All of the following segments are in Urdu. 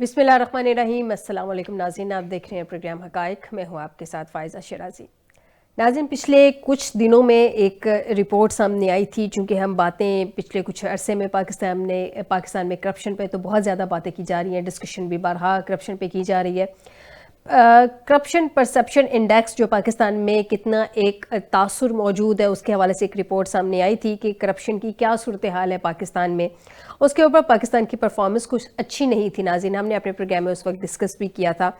بسم اللہ الرحمن الرحیم۔ السلام علیکم ناظرین، آپ دیکھ رہے ہیں پروگرام حقائق، میں ہوں آپ کے ساتھ فائزہ شیرازی۔ ناظرین، پچھلے کچھ دنوں میں ایک رپورٹ سامنے آئی تھی، چونکہ ہم باتیں پچھلے کچھ عرصے میں پاکستان میں کرپشن پہ تو بہت زیادہ باتیں کی جا رہی ہیں، ڈسکشن بھی بارہا کرپشن پہ کی جا رہی ہے۔ کرپشن پرسپشن انڈیکس جو پاکستان میں کتنا ایک تاثر موجود ہے، اس کے حوالے سے ایک رپورٹ سامنے آئی تھی کہ کرپشن کی کیا صورتحال ہے پاکستان میں۔ اس کے اوپر پاکستان کی پرفارمنس کچھ اچھی نہیں تھی ناظرین، ہم نے اپنے پروگرام میں اس وقت ڈسکس بھی کیا تھا۔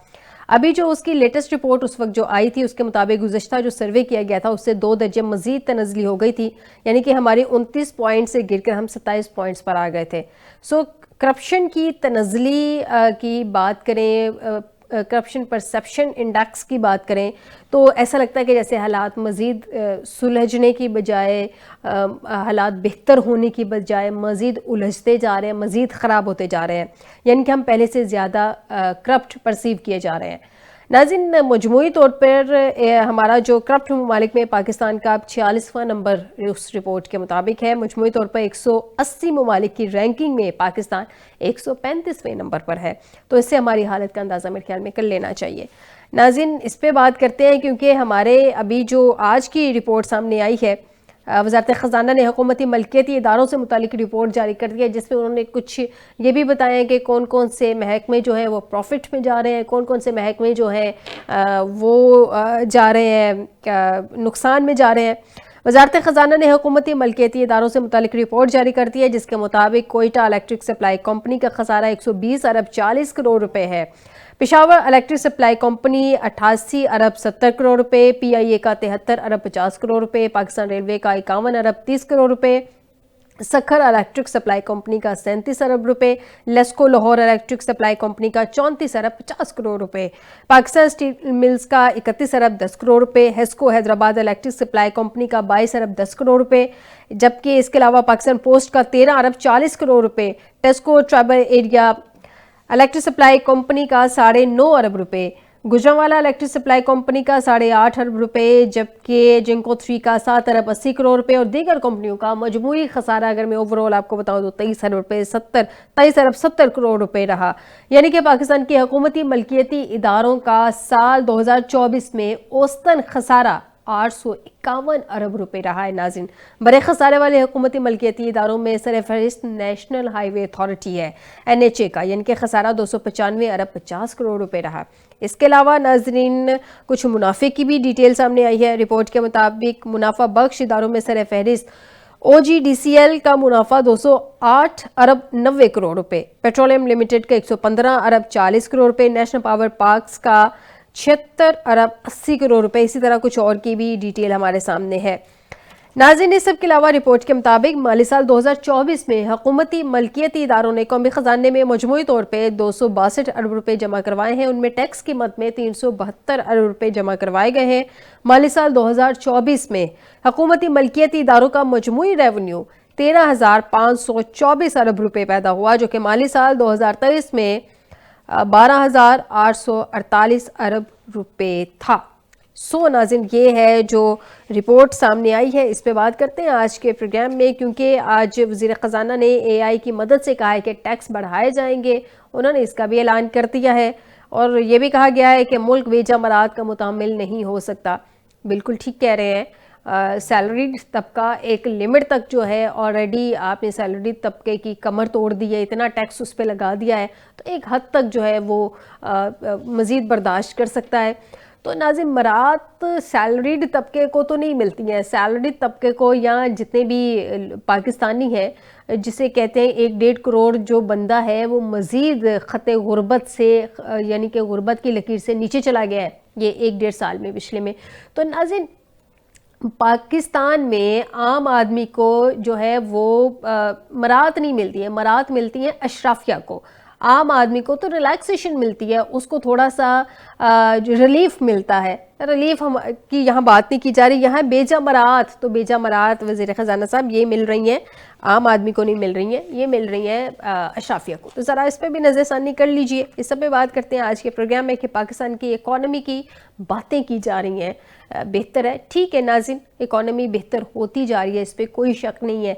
ابھی جو اس کی لیٹسٹ رپورٹ اس وقت جو آئی تھی، اس کے مطابق گزشتہ جو سروے کیا گیا تھا اس سے 2 درجے مزید تنزلی ہو گئی تھی، یعنی کہ ہماری 29 پوائنٹ سے گر کر ہم 27 پوائنٹس پر آ گئے تھے۔ کرپشن کی تنزلی کی بات کریں، کرپشن پرسپشن انڈیکس کی بات کریں تو ایسا لگتا ہے کہ جیسے حالات مزید سلجھنے کی بجائے، حالات بہتر ہونے کی بجائے مزید الجھتے جا رہے ہیں، مزید خراب ہوتے جا رہے ہیں، یعنی کہ ہم پہلے سے زیادہ کرپٹ پرسیو کیے جا رہے ہیں۔ ناظرین، مجموعی طور پر ہمارا جو کرپٹ ممالک میں پاکستان کا 46واں نمبر اس رپورٹ کے مطابق ہے۔ مجموعی طور پر 180 ممالک کی رینکنگ میں پاکستان 135ویں نمبر پر ہے، تو اس سے ہماری حالت کا اندازہ میرے خیال میں کر لینا چاہیے۔ ناظرین، اس پہ بات کرتے ہیں کیونکہ ہمارے ابھی جو آج کی رپورٹ سامنے آئی ہے، وزارت خزانہ نے حکومتی ملکیتی اداروں سے متعلق رپورٹ جاری کر دی ہے، جس میں انہوں نے کچھ یہ بھی بتایا کہ کون کون سے محکمے جو ہیں وہ پروفٹ میں جا رہے ہیں، کون کون سے محکمے جو ہیں وہ جا رہے ہیں نقصان میں جا رہے ہیں۔ وزارت خزانہ نے حکومتی ملکیتی اداروں سے متعلق رپورٹ جاری کر دی ہے، جس کے مطابق کوئٹہ الیکٹرک سپلائی کمپنی کا خسارہ 120 ارب 40 کروڑ روپے ہے، پشاور الیکٹرک سپلائی کمپنی 88 ارب 70 کروڑ روپے، پی آئی اے کا 73 ارب 50 کروڑ روپے، پاکستان ریلوے کا 51 ارب 30 کروڑ روپے، سکھر الیکٹرک سپلائی کمپنی کا 37 ارب روپے، LESCO Lahore electric supply company کا 34 ارب 50 کروڑ روپے، پاکستان اسٹیل ملز کا 31 ارب 10 کروڑ روپے، HESCO Hyderabad electric supply company کا 22 ارب 10 کروڑ روپے، جبکہ اس کے علاوہ پاکستان پوسٹ کا 13 ارب 40 کروڑ روپے، Tesco tribal area electric supply company کا 9.5 ارب روپے، گجرانوالہ الیکٹرک سپلائی کمپنی کا 8.5 ارب روپے، جبکہ جنکو 3 کا 7 ارب 80 کروڑ روپے، اور دیگر کمپنیوں کا مجموعی خسارہ اگر میں اوورال آپ کو بتاؤں تو 23 ارب 70 کروڑ روپے رہا، یعنی کہ پاکستان کی حکومتی ملکیتی اداروں کا سال 2024 میں اوسطاً خسارہ 851 ارب روپے رہا ہے۔ ناظرین، بڑے خسارے والے حکومتی ملکیتی اداروں میں سر فہرست نیشنل ہائی وے اتھارٹی ہے، NHA کا، یعنی کہ خسارہ 295 ارب 50 کروڑ روپے رہا۔ اس کے علاوہ ناظرین، کچھ منافع کی بھی ڈیٹیل سامنے آئی ہے۔ رپورٹ کے مطابق منافع بخش اداروں میں سر فہرست OGDCL کا منافع 208 ارب 90 کروڑ روپے، پیٹرولیم لمیٹڈ کا 115 ارب 40 کروڑ روپے، نیشنل پاور پارکس کا 76 ارب 80 کروڑ روپے، اسی طرح کچھ اور کی بھی ڈیٹیل ہمارے سامنے ہے۔ ناظرین، اس سب کے علاوہ رپورٹ کے مطابق مالی سال 2024 میں حکومتی ملکیتی اداروں نے قومی خزانے میں مجموعی طور پہ 262 ارب روپے جمع کروائے ہیں، ان میں ٹیکس قیمت میں 372 ارب روپے جمع کروائے گئے ہیں۔ مالی سال 2024 میں حکومتی ملکیتی اداروں کا مجموعی ریونیو 13,524 ارب روپے پیدا ہوا، جو کہ مالی سال 2023 میں 12,848 ارب روپے تھا۔ ناظرین، یہ ہے جو رپورٹ سامنے آئی ہے، اس پہ بات کرتے ہیں آج کے پروگرام میں، کیونکہ آج وزیر خزانہ نے AI کی مدد سے کہا ہے کہ ٹیکس بڑھائے جائیں گے، انہوں نے اس کا بھی اعلان کر دیا ہے، اور یہ بھی کہا گیا ہے کہ ملک بے جمارات کا متحمل نہیں ہو سکتا۔ بالکل ٹھیک کہہ رہے ہیں، سیلریڈ طبقہ ایک لمٹ تک جو ہے آلریڈی آپ نے سیلریڈ طبقے کی کمر توڑ دی ہے، اتنا ٹیکس اس پہ لگا دیا ہے تو ایک حد تک جو ہے وہ مزید برداشت کر سکتا ہے۔ تو ناظرین، مراعات سیلریڈ طبقے کو تو نہیں ملتی ہیں، سیلریڈ طبقے کو یا جتنے بھی پاکستانی ہیں، جسے کہتے ہیں 1.5 کروڑ جو بندہ ہے، وہ مزید خط غربت سے، یعنی کہ غربت کی لکیر سے نیچے چلا گیا ہے یہ 1.5 سال میں پچھلے میں۔ تو ناظرین، پاکستان میں عام آدمی کو جو ہے وہ مراعات نہیں ملتی ہے، مراعات ملتی ہیں اشرافیہ کو۔ عام آدمی کو تو ریلیکسیشن ملتی ہے، اس کو تھوڑا سا ریلیف ملتا ہے، ریلیف کی یہاں بات نہیں کی جا رہی. یہاں بیجا مرات، تو بیجا مرات وزیر خزانہ صاحب یہ مل رہی ہیں عام آدمی کو نہیں مل رہی ہیں، یہ مل رہی ہیں اشرافیہ کو. تو ذرا اس پہ بھی نظر ثانی کر لیجئے. اس سب پہ بات کرتے ہیں آج کے پروگرام میں کہ پاکستان کی اکانومی کی باتیں کی جا رہی ہیں. بہتر ہے، ٹھیک ہے ناظرین، اکانومی بہتر ہوتی جا رہی ہے، اس پہ کوئی شک نہیں ہے.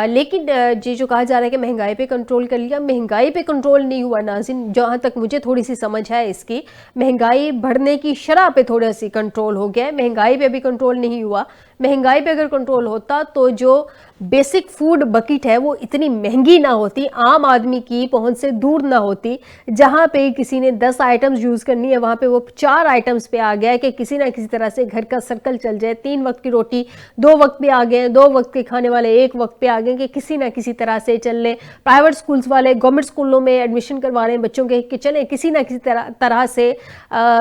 لیکن یہ جو کہا جا رہا ہے کہ مہنگائی پہ کنٹرول کر لیا، مہنگائی پہ کنٹرول نہیں ہوا ناظرین. جہاں تک مجھے تھوڑی سی سمجھ ہے اس کی، مہنگائی بڑھنے کی شرح پہ تھوڑا سی کنٹرول ہو گیا ہے، مہنگائی پہ بھی کنٹرول نہیں ہوا. مہنگائی پہ اگر کنٹرول ہوتا تو جو بیسک فوڈ بکٹ ہے وہ اتنی مہنگی نہ ہوتی، عام آدمی کی پہنچ سے دور نہ ہوتی. جہاں پہ کسی نے 10 آئٹمز یوز کرنی ہے وہاں پہ وہ 4 آئٹمز پہ آ گیا ہے کہ کسی نہ کسی طرح سے گھر کا سرکل چل جائے. 3 وقت کی روٹی 2 وقت پہ آ گئے ہیں، 2 وقت کے کھانے والے 1 وقت پہ آ گئے ہیں کہ کسی نہ کسی طرح سے چل لیں. پرائیویٹ سکولز والے گورنمنٹ سکولوں میں ایڈمیشن کروا رہے ہیں بچوں کے کہ چلیں کسی نہ کسی طرح سے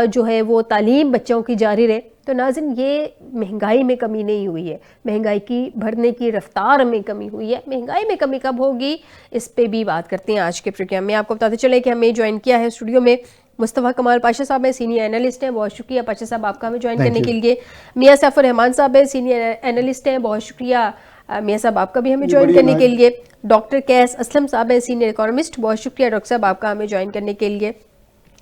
جو ہے وہ تعلیم بچوں کی جاری رہے. تو ناظرین یہ مہنگائی میں کمی نہیں ہوئی ہے، مہنگائی کی بڑھنے کی رفتار میں کمی ہوئی ہے. مہنگائی میں کمی کب ہوگی اس پہ بھی بات کرتے ہیں آج کے پروگرام میں. آپ کو بتاتے چلے کہ ہمیں جوائن کیا ہے اسٹوڈیو میں مصطفیٰ کمال پاشا صاحب ہیں، سینئر اینالسٹ ہیں. بہت شکریہ پاشا صاحب آپ کا ہمیں جوائن کرنے کے لیے. میاں سیف الرحمان صاحب ہیں، سینئر اینالسٹ ہیں. بہت شکریہ میاں صاحب آپ کا بھی ہمیں جوائن کرنے کے لیے. ڈاکٹر قیس اسلم صاحب ہیں، سینئر اکانومسٹ. بہت شکریہ ڈاکٹر صاحب آپ کا ہمیں جوائن کرنے کے لیے.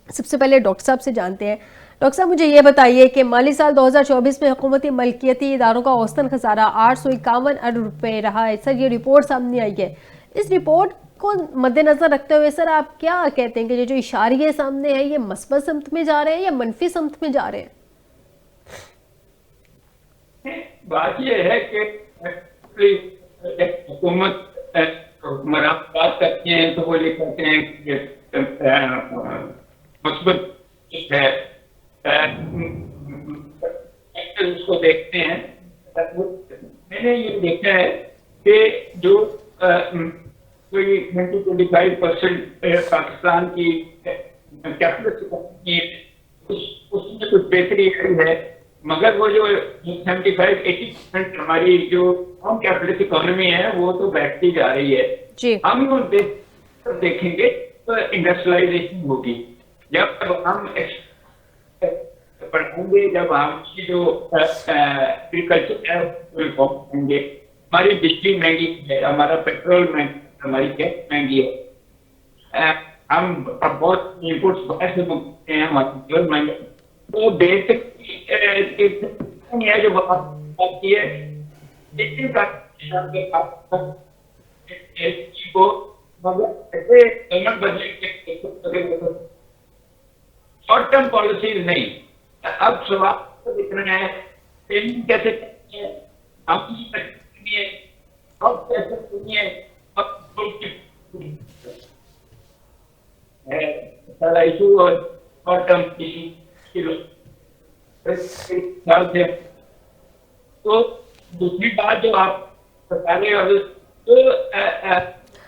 سب سے پہلے ڈاکٹر صاحب سے جانتے ہیں. ڈاکٹر صاحب مجھے یہ بتائیے کہ مالی سال 2024 میں حکومتی ملکیتی اداروں کا اوسطاً خسارہ 851 ارب روپے رہا ہے. سر یہ رپورٹ سامنے آئی ہے، اس رپورٹ کو مد نظر رکھتے ہوئے سر آپ کیا کہتے ہیں کہ یہ جو اشاریے سامنے ہیں یہ مثبت سمت میں جا رہے ہیں یا منفی سمت میں جا رہے ہیں؟ بات یہ ہے کہ حکومت بات کرتی ہیں تو وہ یہ کہتے ہیں کہ مثبت ہے، اس کو دیکھتے ہیں. میں نے یہ دیکھا ہے کہ جو کوئی 20-25% پاکستان کی کیپٹل اس میں کچھ بہتری آئی ہے، مگر وہ جو 75-80% ہماری جو ہوم کیپٹل اکانومی ہے وہ تو بیٹھتی جا رہی ہے. ہم دیکھیں گے تو انڈسٹریلائزیشن ہوگی جب ہم پڑھیں گے، جب ہم کی جو ایگریکلچر ہے کریں گے. ہماری بجلی مہنگی ہے، ہمارا پیٹرول مہنگا ہے، ہماری گیس مہنگی ہے، ہم بہت انپوٹس باہر سے منگواتے ہیں، ہمارا پیٹرول مہنگا ہے. تو بیسک ہے جو بات کی ہے شارٹ ٹرم پالیسیز نہیں. اب سوال دکھنا ہے پیمنٹ کیسے کرنی ہے، اب کیسے کرنی ہے. سارا ایشو اور شارٹ ٹرم ایشو تو دوسری بات جو آپ بتا رہے ہیں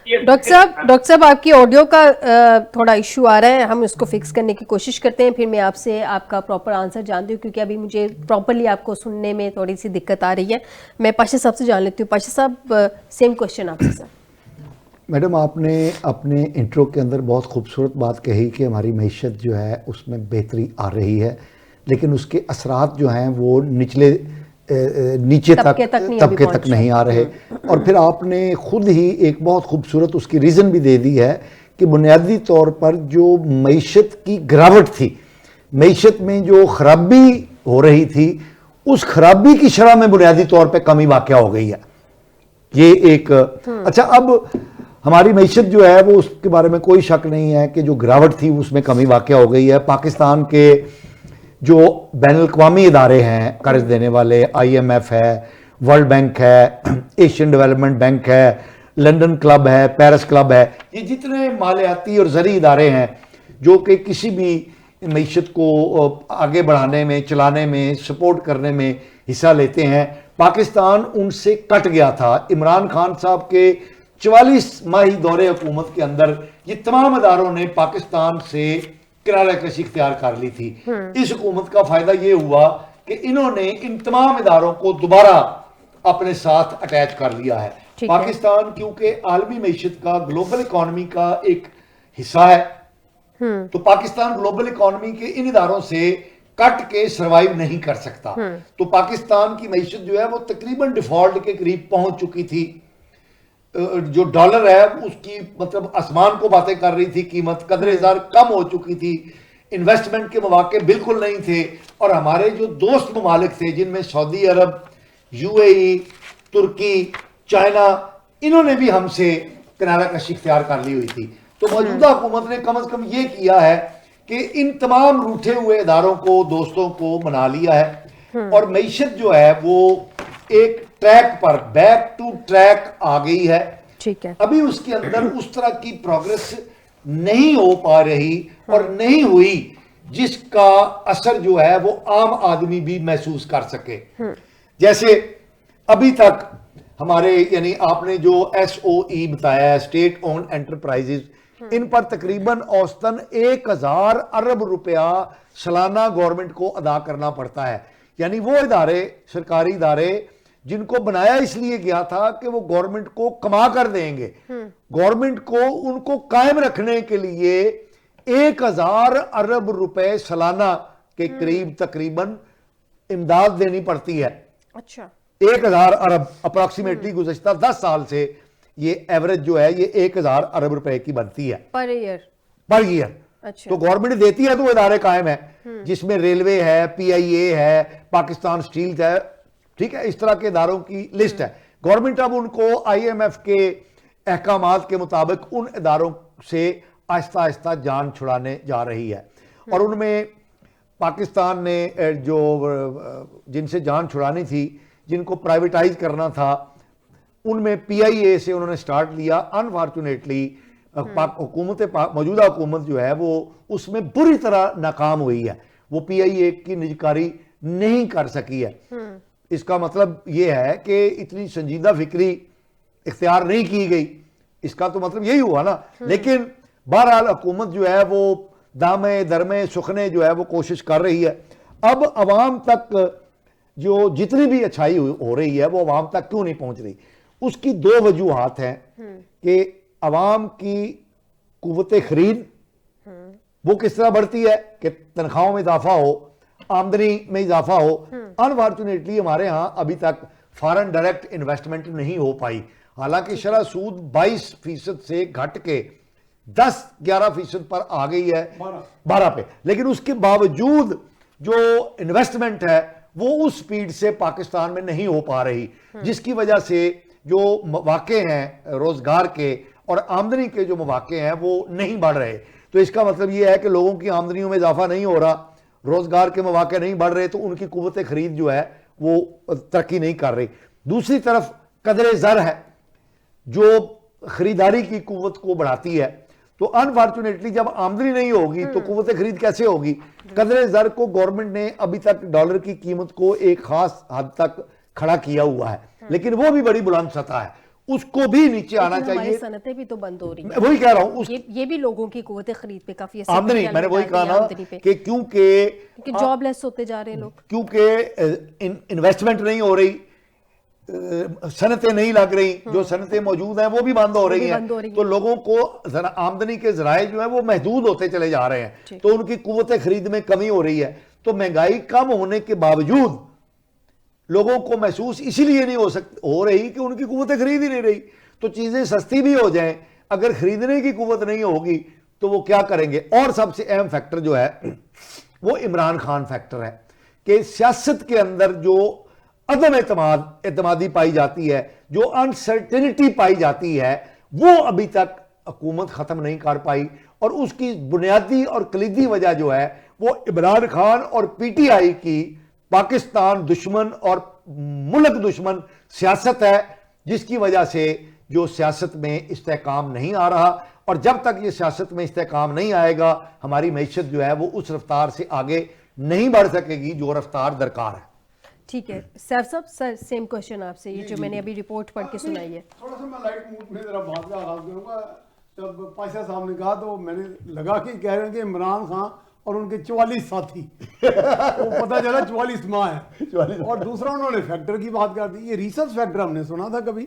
ڈاکٹر صاحب آپ کی آڈیو کا تھوڑا ایشو آ رہا ہے، ہم اس کو فکس کرنے کی کوشش کرتے ہیں، پھر میں آپ سے آپ کا پراپر آنسر جانتی ہوں کیونکہ ابھی مجھے پراپرلی آپ کو سننے میں تھوڑی سی دقت آ رہی ہے. میں پاشا صاحب سے جان لیتی ہوں. پاشا صاحب سیم کوشچن آپ سے. سر میڈم آپ نے اپنے انٹرو کے اندر بہت خوبصورت بات کہی کہ ہماری معیشت جو ہے اس میں بہتری آ رہی ہے، لیکن اس کے اثرات جو ہیں وہ نیچے طبقے تک نہیں آ رہے. اور پھر آپ نے خود ہی ایک بہت خوبصورت اس کی ریزن بھی دے دی ہے کہ بنیادی طور پر جو معیشت کی گراوٹ تھی، معیشت میں جو خرابی ہو رہی تھی، اس خرابی کی شرح میں بنیادی طور پہ کمی واقع ہو گئی ہے. یہ ایک اچھا، اب ہماری معیشت جو ہے وہ اس کے بارے میں کوئی شک نہیں ہے کہ جو گراوٹ تھی اس میں کمی واقع ہو گئی ہے. پاکستان کے جو بین الاقوامی ادارے ہیں قرض دینے والے، IMF ہے، ورلڈ بینک ہے، ایشین ڈیولپمنٹ بینک ہے، لنڈن کلب ہے، پیرس کلب ہے، یہ جتنے مالیاتی اور زرعی ادارے ہیں جو کہ کسی بھی معیشت کو آگے بڑھانے میں، چلانے میں، سپورٹ کرنے میں حصہ لیتے ہیں، پاکستان ان سے کٹ گیا تھا. عمران خان صاحب کے 44 ماہی دور حکومت کے اندر یہ تمام اداروں نے پاکستان سے کرارہ کشی اختیار کر لی تھی. اس حکومت کا فائدہ یہ ہوا کہ انہوں نے ان تمام اداروں کو دوبارہ اپنے ساتھ اٹیچ کر لیا ہے. پاکستان کیونکہ عالمی معیشت کا، گلوبل اکانومی کا ایک حصہ ہے، تو پاکستان گلوبل اکانومی کے ان اداروں سے کٹ کے سروائیو نہیں کر سکتا. تو پاکستان کی معیشت جو ہے وہ تقریباً ڈیفالٹ کے قریب پہنچ چکی تھی. جو ڈالر ہے اس کی مطلب آسمان کو باتیں کر رہی تھی, قیمت قدر زر کم ہو چکی تھی, انویسٹمنٹ کے مواقع بالکل نہیں تھے. اور ہمارے جو دوست ممالک تھے جن میں سعودی عرب, you a E, Turkey, China, انہوں نے بھی ہم سے کنارہ کشی اختیار کر لی ہوئی تھی. تو موجودہ حکومت نے کم از کم یہ کیا ہے کہ ان تمام روٹھے ہوئے اداروں کو, دوستوں کو منا لیا ہے, اور معیشت جو ہے وہ ایک ٹریک پر بیک ٹو ٹریک آ گئی ہے. ٹھیک ہے, ابھی اس کے اندر اس طرح کی پروگرس نہیں ہو پا رہی اور نہیں ہوئی جس کا اثر جو ہے وہ عام آدمی بھی محسوس کر سکے. جیسے ابھی تک ہمارے یعنی آپ نے جو ایس او ای بتایا ہے, اسٹیٹ اون انٹرپرائزز, ان پر تقریباً اوسطاً 1000 ارب روپیہ سالانہ گورنمنٹ کو ادا کرنا پڑتا ہے. یعنی وہ ادارے, سرکاری ادارے جن کو بنایا اس لیے گیا تھا کہ وہ گورنمنٹ کو کما کر دیں گے, گورنمنٹ کو ان کو قائم رکھنے کے لیے 1000 ارب روپے سالانہ کے قریب تقریباً امداد دینی پڑتی ہے. اچھا, 1000 ارب اپروکسیمیٹلی گزشتہ 10 سال سے یہ ایوریج جو ہے یہ 1000 ارب روپے کی بنتی ہے پر ایئر. اچھا, تو گورنمنٹ دیتی ہے تو وہ ادارے قائم ہے, جس میں ریلوے ہے, پی آئی اے ہے, پاکستان سٹیل ہے, ٹھیک ہے, اس طرح کے اداروں کی لسٹ ہے. گورنمنٹ اب ان کو آئی ایم ایف کے احکامات کے مطابق ان اداروں سے آہستہ آہستہ جان چھڑانے جا رہی ہے. اور ان میں پاکستان نے جو جن سے جان چھڑانی تھی, جن کو پرائیویٹائز کرنا تھا, ان میں پی آئی اے سے انہوں نے سٹارٹ لیا. انفارچونیٹلی موجودہ حکومت جو ہے وہ اس میں بری طرح ناکام ہوئی ہے, وہ پی آئی اے کی نجکاری نہیں کر سکی ہے. اس کا مطلب یہ ہے کہ اتنی سنجیدہ فکری اختیار نہیں کی گئی, اس کا تو مطلب یہی ہوا نا. لیکن بہرحال حکومت جو ہے وہ دامے درمے سخنے جو ہے وہ کوشش کر رہی ہے. اب عوام تک جو جتنی بھی اچھائی ہو رہی ہے وہ عوام تک کیوں نہیں پہنچ رہی, اس کی 2 وجوہات ہیں. کہ عوام کی قوت خرید وہ کس طرح بڑھتی ہے کہ تنخواہوں میں اضافہ ہو, آمدنی میں اضافہ ہو. انفارچونیٹلی ہمارے ہاں ابھی تک فارن ڈائریکٹ انویسٹمنٹ نہیں ہو پائی, حالانکہ شرح سود 22% سے گھٹ کے 10-11% پر آ گئی ہے, 12 پہ. لیکن اس کے باوجود جو انویسٹمنٹ ہے وہ اس سپیڈ سے پاکستان میں نہیں ہو پا رہی, جس کی وجہ سے جو مواقع ہیں روزگار کے اور آمدنی کے جو مواقع ہیں وہ نہیں بڑھ رہے. تو اس کا مطلب یہ ہے کہ لوگوں کی آمدنیوں میں اضافہ نہیں ہو رہا, روزگار کے مواقع نہیں بڑھ رہے, تو ان کی قوت خرید جو ہے وہ ترقی نہیں کر رہی. دوسری طرف قدر زر ہے جو خریداری کی قوت کو بڑھاتی ہے. تو انفارچونیٹلی جب آمدنی نہیں ہوگی تو قوت خرید کیسے ہوگی. قدر زر کو گورنمنٹ نے ابھی تک ڈالر کی قیمت کو ایک خاص حد تک کھڑا کیا ہوا ہے, لیکن وہ بھی بڑی بلند سطح ہے, اس کو بھی نیچے آنا چاہیے. ہماری صنعتیں بھی تو بند ہو رہی ہیں, وہی کہہ رہا ہوں, یہ بھی لوگوں کی قوت خرید پہ کافی اثر آمدنی, میں نے وہی کہا نا کہ کیونکہ جاب لیس ہوتے جا رہے ہیں لوگ, کیونکہ انویسٹمنٹ نہیں ہو رہی, صنعتیں نہیں لگ رہی, جو صنعتیں موجود ہیں وہ بھی بند ہو رہی ہیں, تو لوگوں کو آمدنی کے ذرائع جو ہیں وہ محدود ہوتے چلے جا رہے ہیں, تو ان کی قوت خرید میں کمی ہو رہی ہے. تو مہنگائی کم ہونے کے باوجود لوگوں کو محسوس اسی لیے نہیں ہو رہی کہ ان کی قوت خرید ہی نہیں رہی. تو چیزیں سستی بھی ہو جائیں, اگر خریدنے کی قوت نہیں ہوگی تو وہ کیا کریں گے. اور سب سے اہم فیکٹر جو ہے وہ عمران خان فیکٹر ہے, کہ سیاست کے اندر جو عدم اعتمادی پائی جاتی ہے, جو انسرٹینٹی پائی جاتی ہے, وہ ابھی تک حکومت ختم نہیں کر پائی. اور اس کی بنیادی اور کلیدی وجہ جو ہے وہ عمران خان اور پی ٹی آئی کی پاکستان دشمن اور ملک دشمن سیاست ہے, جس کی وجہ سے جو سیاست میں استحکام نہیں آ رہا. اور جب تک یہ سیاست میں استحکام نہیں آئے گا ہماری معیشت جو ہے وہ اس رفتار سے آگے نہیں بڑھ سکے گی جو رفتار درکار ہے. ٹھیک ہے سیف صاحب, سر سیم کوشچن آپ سے, یہ جو میں نے ابھی رپورٹ پڑھ کے سنائی ہے. تھوڑا سا میں لائٹ موڈ میں ذرا بات کا آغاز کروں گا. جب پاشا صاحب نے کہا تو میں نے لگا کہ کہہ رہے ہیں کہ عمران خان اور ان کے 44 ساتھی, وہ پتہ چلا 44 ماہ ہے. اور دوسرا انہوں نے فیکٹر کی بات کر دی. یہ ریسرچ فیکٹر ہم نے سنا تھا کبھی,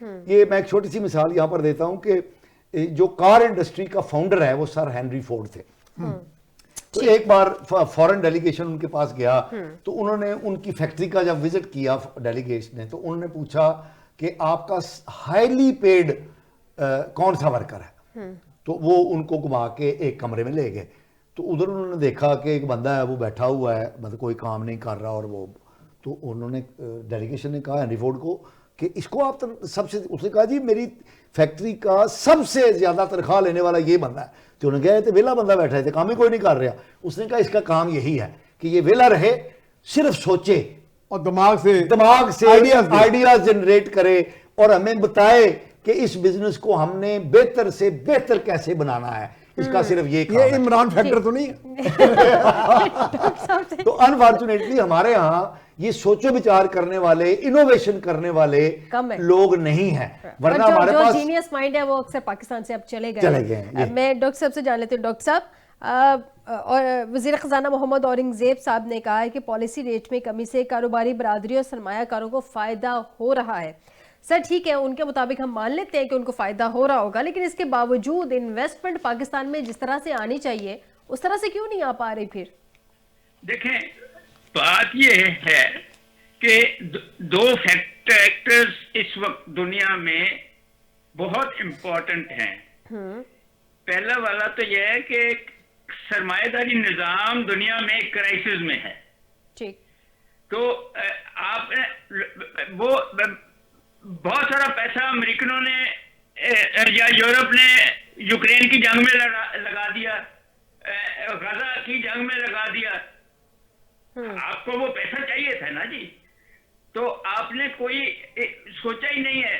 یہ میں ایک چھوٹی سی مثال یہاں پر دیتا ہوں کہ جو کار انڈسٹری کا فاؤنڈر ہے وہ سر ہینری فورڈ تھے. تو ایک بار فورن ڈیلیگیشن ان کے پاس گیا تو انہوں نے ان کی فیکٹری کا جب وزٹ کیا ڈیلیگیشن نے تو انہوں نے پوچھا کہ آپ کا ہائیلی پیڈ کون سا ورکر ہے. تو وہ ان کو گھما کے ایک کمرے میں لے گئے. تو ادھر انہوں نے دیکھا کہ ایک بندہ ہے وہ بیٹھا ہوا ہے, مطلب کوئی کام نہیں کر رہا, اور وہ تو انہوں نے ڈیلیگیشن نے کہا ہینری فورڈ کو کہ اس کو آپ سب سے, اس نے کہا جی میری فیکٹری کا سب سے زیادہ تنخواہ لینے والا یہ بندہ ہے. تو انہوں نے کہا تو ویلا بندہ بیٹھا ہے, کام ہی کوئی نہیں کر رہا. اس نے کہا اس کا کام یہی ہے کہ یہ ویلا رہے, صرف سوچے اور دماغ سے آئیڈیاز جنریٹ کرے اور ہمیں بتائے کہ اس بزنس کو ہم نے بہتر سے بہتر کیسے بنانا ہے. اس کا صرف یہ کام ہے. عمران فیکٹر تو نہیں ہے. تو انفارچونیٹلی ہمارے ہاں یہ سوچو بچار کرنے والے, انوویشن کرنے والے لوگ نہیں ہیں, ورنہ ہمارے پاس جو جینیس مائنڈ ہے وہ اکثر پاکستان سے اب چلے گئے. میں ڈاکٹر صاحب سے جان لیتی ہوں. ڈاکٹر صاحب, اور وزیر خزانہ محمد اورنگزیب صاحب نے کہا ہے کہ پالیسی ریٹ میں کمی سے کاروباری برادری اور سرمایہ کاروں کو فائدہ ہو رہا ہے. سر ٹھیک ہے, ان کے مطابق ہم مان لیتے ہیں کہ ان کو فائدہ ہو رہا ہوگا, لیکن اس کے باوجود انویسٹمنٹ پاکستان میں جس طرح سے آنی چاہیے اس طرح سے کیوں نہیں آ پا رہی؟ پھر دیکھیں بات یہ ہے کہ دو فیکٹرز اس وقت دنیا میں بہت امپورٹنٹ ہیں. پہلا والا تو یہ ہے کہ سرمایہ داری نظام دنیا میں ایک کرائسس میں ہے. تو آپ وہ بہت سارا پیسہ امریکنوں نے یا یورپ نے یوکرین کی جنگ میں لگا دیا, غزہ کی جنگ میں لگا دیا. آپ کو وہ پیسہ چاہیے تھا نا جی, تو آپ نے کوئی سوچا ہی نہیں ہے.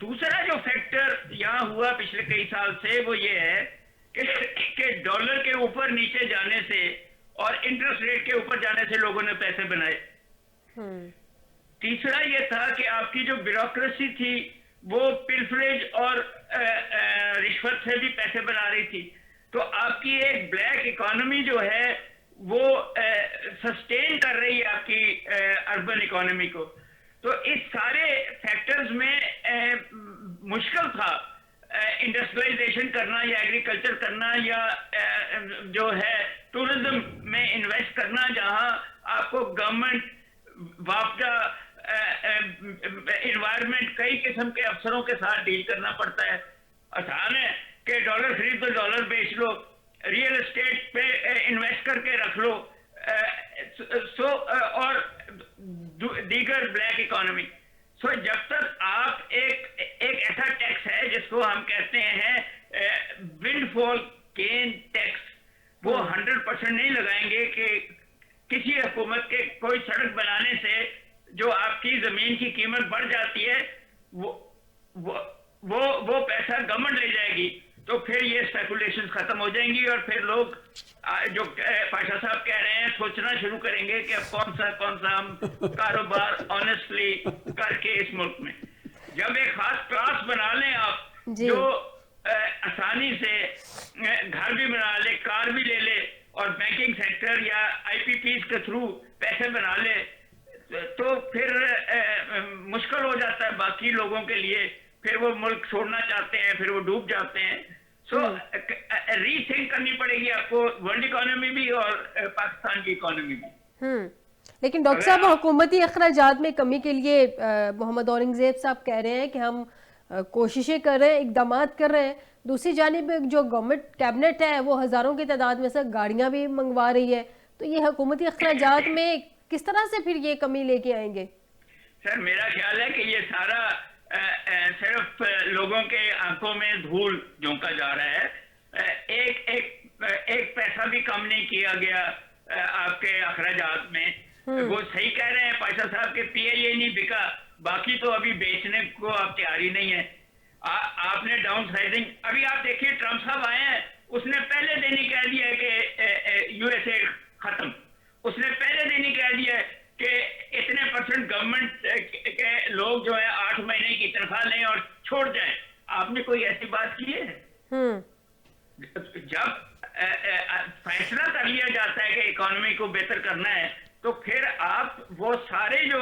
دوسرا جو فیکٹر یہاں ہوا پچھلے کئی سال سے وہ یہ ہے کہ ڈالر کے اوپر نیچے جانے سے اور انٹرسٹ ریٹ کے اوپر جانے سے لوگوں نے پیسے بنائے. تیسرا یہ تھا کہ آپ کی جو بیوروکریسی تھی وہ پلفریج اور رشوت سے بھی پیسے بنا رہی تھی. تو آپ کی ایک بلیک اکانومی جو ہے وہ سسٹین کر رہی ہے آپ کی اربن اکانومی کو. تو اس سارے فیکٹرز میں مشکل تھا انڈسٹریلائزیشن کرنا یا ایگریکلچر کرنا یا جو ہے ٹورزم میں انویسٹ کرنا, جہاں آپ کو گورنمنٹ وافدہ انوائرمنٹ کئی قسم کے افسروں کے ساتھ ڈیل کرنا پڑتا ہے. آسان ہے کہ ڈالر خرید دو, ڈالر بیچ لو, ریئل اسٹیٹ پہ انویسٹ کر کے رکھ لو, اور دیگر بلیک اکانومی. سو جب تک آپ ایک ایسا ٹیکس ہے جس کو ہم کہتے ہیں ونڈ فال گین ٹیکس, وہ 100% نہیں لگائیں گے کہ کسی حکومت کے کوئی سڑک بنانے سے جو آپ کی زمین کی قیمت بڑھ جاتی ہے وہ پیسہ گورنمنٹ لے جائے گی, تو پھر یہ اسپیکولیشن ختم ہو جائیں گی اور پھر لوگ جو پاشا صاحب کہہ رہے ہیں سوچنا شروع کریں گے کہ اب کون سا ہم کاروبار آنیسٹلی کر کے اس ملک میں. جب ایک خاص کلاس بنا لیں آپ جو آسانی سے گھر بھی بنا لے, کار بھی لے لے, اور بینکنگ سیکٹر یا آئی پی پیز کے تھرو پیسے بنا لے, تو پھر مشکل ہو جاتا ہے باقی لوگوں کے لیے. پھر وہ ملک چھوڑنا چاہتے ہیں, پھر وہ ڈوب جاتے ہیں. سو ری تھنک کرنی پڑے گی آپ کو ورلڈ اکانومی بھی اور پاکستان کی اکانومی بھی. لیکن ڈاکٹر صاحب حکومتی اخراجات میں کمی کے لیے محمد اورنگزیب صاحب کہہ رہے ہیں کہ ہم کوششیں کر رہے ہیں, اقدامات کر رہے ہیں. دوسری جانب جو گورنمنٹ کیبنٹ ہے وہ ہزاروں کی تعداد میں سے گاڑیاں بھی منگوا رہی ہے, تو یہ حکومتی اخراجات میں کس طرح سے پھر یہ کمی لے کے آئیں گے؟ سر میرا خیال ہے کہ یہ سارا صرف لوگوں کے آنکھوں میں دھول جھونکا جا رہا ہے. ایک پیسہ بھی کم نہیں کیا گیا آپ کے اخراجات میں. وہ صحیح کہہ رہے ہیں پاشا صاحب کے پی آئی اے نہیں بکا, باقی تو ابھی بیچنے کو آپ تیاری نہیں ہے. آپ نے ڈاؤن سائزنگ, ابھی آپ دیکھیے ٹرمپ صاحب آئے ہیں, اس نے پہلے دن ہی کہہ دیا کہ یو ایس اے ختم. اس نے پہلے دن ہی کہہ دیا کہ اتنے % گورنمنٹ کے لوگ جو ہے 8 مہینے کی تنخواہ لیں اور چھوڑ جائیں. آپ نے کوئی ایسی بات کی ہے؟ جب فیصلہ کر لیا جاتا ہے کہ اکانومی کو بہتر کرنا ہے, تو پھر آپ وہ سارے جو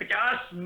50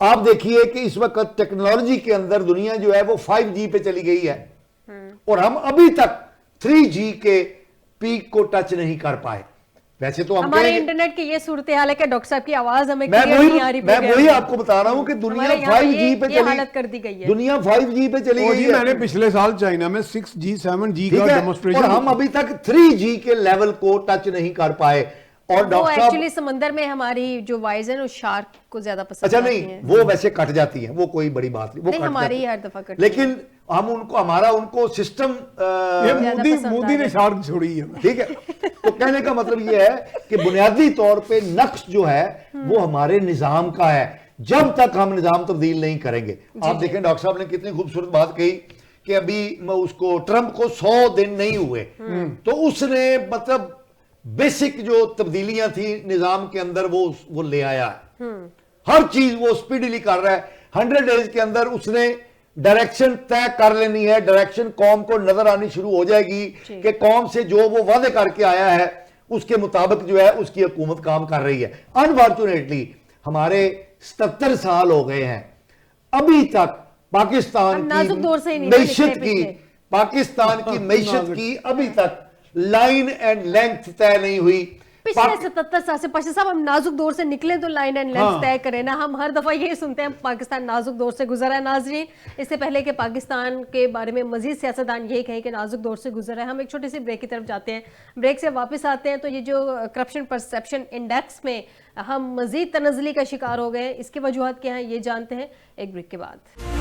آپ دیکھیے کہ اس وقت ٹیکنالوجی کے اندر دنیا جو ہے وہ 5G پہ چلی گئی ہے اور ہم ابھی تک 3G کے پیک کو ٹچ نہیں کر پائے. ویسے تو ہمارے انٹرنیٹ کی یہ صورتحال ہے کہ ڈاکٹر صاحب کی آواز ہمیں میں کلیئر نہیں آ رہی. وہی آپ کو بتا رہا ہوں کہ دنیا 5G پہ حالت کر دی گئی ہے. دنیا 5G پہ چلی گئی ہے. میں نے پچھلے سال چائنا میں 6G 7G کا ڈیمونسٹریشن, اور ہم ابھی تک 3G کے لیول کو ٹچ نہیں کر پائے. اور ڈاکٹر صاحب ایکچولی سمندر میں ہماری جو وائز ہیں وہ شارک کو زیادہ پسند اچھا آتی ہیں. نہیں, وہ ویسے کٹ جاتی ہیں, وہ کوئی بڑی بات نہیں, وہ کٹ ہماری جاتی ہر ہیں. دفعہ کٹ, لیکن ہم ان کو, ہمارا ان کو سسٹم, مودی نے شارک چھوڑی ہے. ٹھیک ہے. تو کہنے کا مطلب یہ ہے کہ بنیادی طور پہ نقش جو ہے وہ ہمارے نظام کا ہے, جب تک ہم نظام تبدیل نہیں کریں گے. آپ دیکھیں ڈاکٹر صاحب نے کتنی خوبصورت بات کہی کہ ابھی اس کو ٹرمپ کو 100 دن نہیں ہوئے تو اس نے مطلب بیسک جو تبدیلیاں تھی نظام کے اندر وہ لے آیا ہے. ہر چیز وہ سپیڈلی کر رہا ہے. 100 ڈیز کے اندر اس نے ڈائریکشن طے کر لینی ہے, ڈائریکشن قوم کو نظر آنی شروع ہو جائے گی کہ قوم سے جو وہ وعدے کر کے آیا ہے اس کے مطابق جو ہے اس کی حکومت کام کر رہی ہے. انفارچونیٹلی ہمارے 77 سال ہو گئے ہیں, ابھی تک پاکستان کی معیشت کی ابھی تک لائن اینڈ لینتھ طے نہیں ہوئی. پچھلے 77 سال سے پاشا صاحب ہم نازک دور سے نکلیں تو لائن اینڈ لینتھ طے کریں نا. ہم ہر دفعہ یہ سنتے ہیں پاکستان نازک دور سے گزرا ہے. ناظرین, اس سے پہلے کہ پاکستان کے بارے میں مزید سیاستدان یہ کہیں کہ نازک دور سے گزرا ہے, ہم ایک چھوٹی سی بریک کی طرف جاتے ہیں. بریک سے واپس آتے ہیں تو یہ جو کرپشن پرسیپشن انڈیکس میں ہم مزید تنزلی کا شکار ہو گئے ہیں, اس کی وجوہات کیا ہیں یہ جانتے ہیں ایک بریک کے بعد.